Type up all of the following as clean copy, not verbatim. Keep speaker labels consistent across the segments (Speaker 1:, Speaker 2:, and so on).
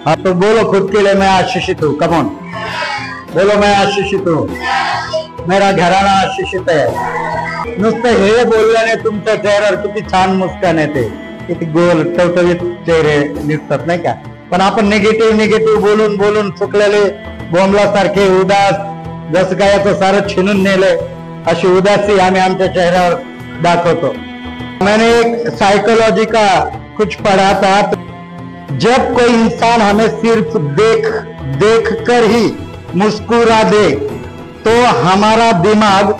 Speaker 1: हाँ तो बोलो खुद के लिए, मैं आशीषित हूँ। कम ऑन बोलो, मैं आशीषित हूँ, मेरा घराणा आशीषित है। नुसतं हे बोलल्याने तुमच्या चेहऱ्यावर किती छान मुस्कान येते, किती गोल टवटवीत चेहरे दिसतात नाही का। पण आपण निगेटिव्ह बोलून बोलून चुकलेले बोंबलासारखे उदास, जसं काय याचं सारं छिनून नेलंय अशी उदासी आम्ही आमच्या चेहऱ्यावर दाखवतो। मैंने एक साइकोलॉजी का कुछ पढ़ा था, जब कोई इंसान हमें सिर्फ देख कर ही मुस्कुरा दे तो हमारा दिमाग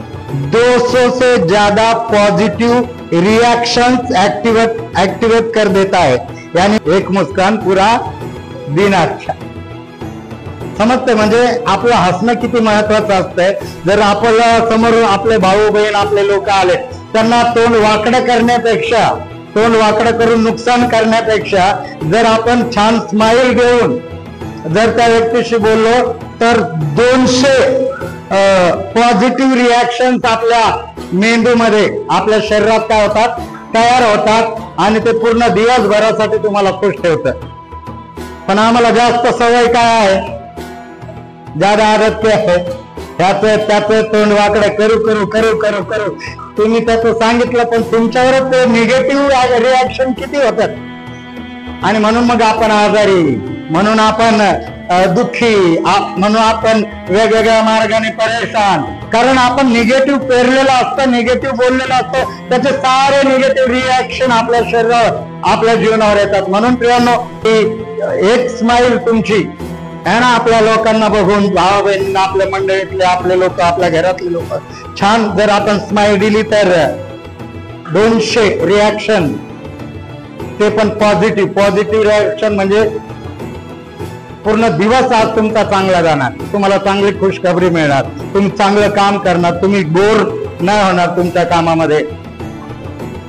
Speaker 1: 200 से ज्यादा पॉजिटिव रिएक्शंस एक्टिवेट कर देता है। यानी एक मुस्कान पूरा दिन अच्छा। समजते म्हणजे आपलं हसणं किती महत्वाचं असतंय। जर आपल्या समोर आपले भाऊ बहीण आपले लोक आले, त्यांना तोंड वाकडं करण्यापेक्षा, तोंड वाकडं करून नुकसान करण्यापेक्षा जर आपण छान स्माइल देऊन जर त्या व्यक्तीशी बोललो तर 200 पॉझिटिव्ह रिएक्शन्स आपल्या मेंदूमध्ये, आपल्या शरीरात काय होतात, तयार होतात आणि ते पूर्ण दिवसभरासाठी तुम्हाला खुश ठेवतात। पण आम्हाला जास्त सवय काय आहे, ज्यादा आदत क्या है, त्याचं तोंड वाकडं करू तुम्ही त्याचं सांगितलं पण तुमच्यावरच ते निगेटिव्ह रिएक्शन किती होतात आणि म्हणून मग आपण आजारी, म्हणून आपण दुःखी, म्हणून आपण वेगवेगळ्या मार्गाने परेशान, कारण आपण निगेटिव्ह पेरलेलं असतं, निगेटिव्ह बोललेलं असतं, त्याचे सारे निगेटिव्ह रिएक्शन आपल्या शरीरावर, आपल्या जीवनावर येतात। म्हणून प्रियांनो, एक स्माइल तुमची है ना, आपल्या लोकांना बघून, भाव बहिणींना, आपल्या मंडळीतले आपले लोक, आपल्या घरातले लोक छान जर आपण स्माइल दिली तर 200 रिएक्शन, ते पण पॉझिटिव्ह रिएक्शन, म्हणजे पूर्ण दिवस आज तुमचा चांगला जाणार, तुम्हाला चांगली खुशखबरी मिळणार, तुम्ही चांगलं काम करणार, तुम्ही बोर नाही होणार तुमच्या कामामध्ये।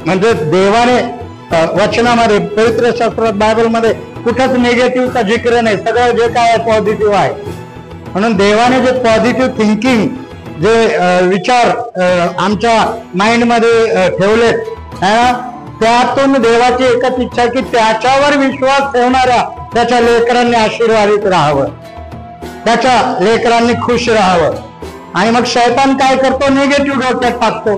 Speaker 1: म्हणजे देवाने वचनामध्ये, पवित्र शास्त्रात, बायबल मध्ये कुठंच निगेटिव्हचा जिक्र नाही, सगळं जे काय आहे पॉझिटिव्ह आहे। म्हणून देवाने जे पॉझिटिव्ह थिंकिंग, जे विचार आमच्या माइंड मध्ये ठेवलेत, त्यातून देवाची एकच इच्छा की त्याच्यावर विश्वास ठेवणाऱ्या त्याच्या लेकरांनी आशीर्वादित राहावं, त्याच्या लेकरांनी खुश राहावं। आणि मग शैतान काय करतो, निगेटिव्ह डोक्यात टाकतो।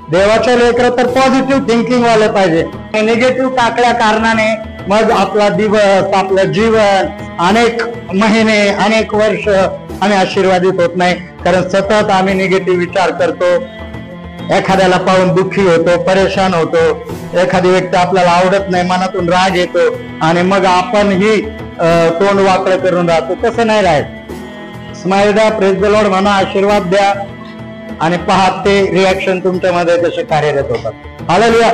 Speaker 1: देवाचे लेकर तर पॉझिटिव्ह थिंकिंग वाले पाहिजे, निगेटिव्ह टाकल्या कारणाने मग आपला दिवस, आपलं जीवन, अनेक महिने, अनेक वर्ष आम्ही आशीर्वादित होत नाही, कारण सतत आम्ही निगेटिव्ह विचार करतो, एखाद्याला पाहून दुःखी होतो, परेशान होतो, एखादी व्यक्ती आपल्याला आवडत नाही, मनातून राग येतो आणि मग आपण ही तोंड वाकडं करून राहतो। तसं नाही राहायचं। स्माइल द्या, प्रेज द लॉर्ड म्हणा, आशीर्वाद द्या आणि पहा ते रिएक्शन तुमच्यामध्ये कसे कार्यरत होतात। हालेलुया।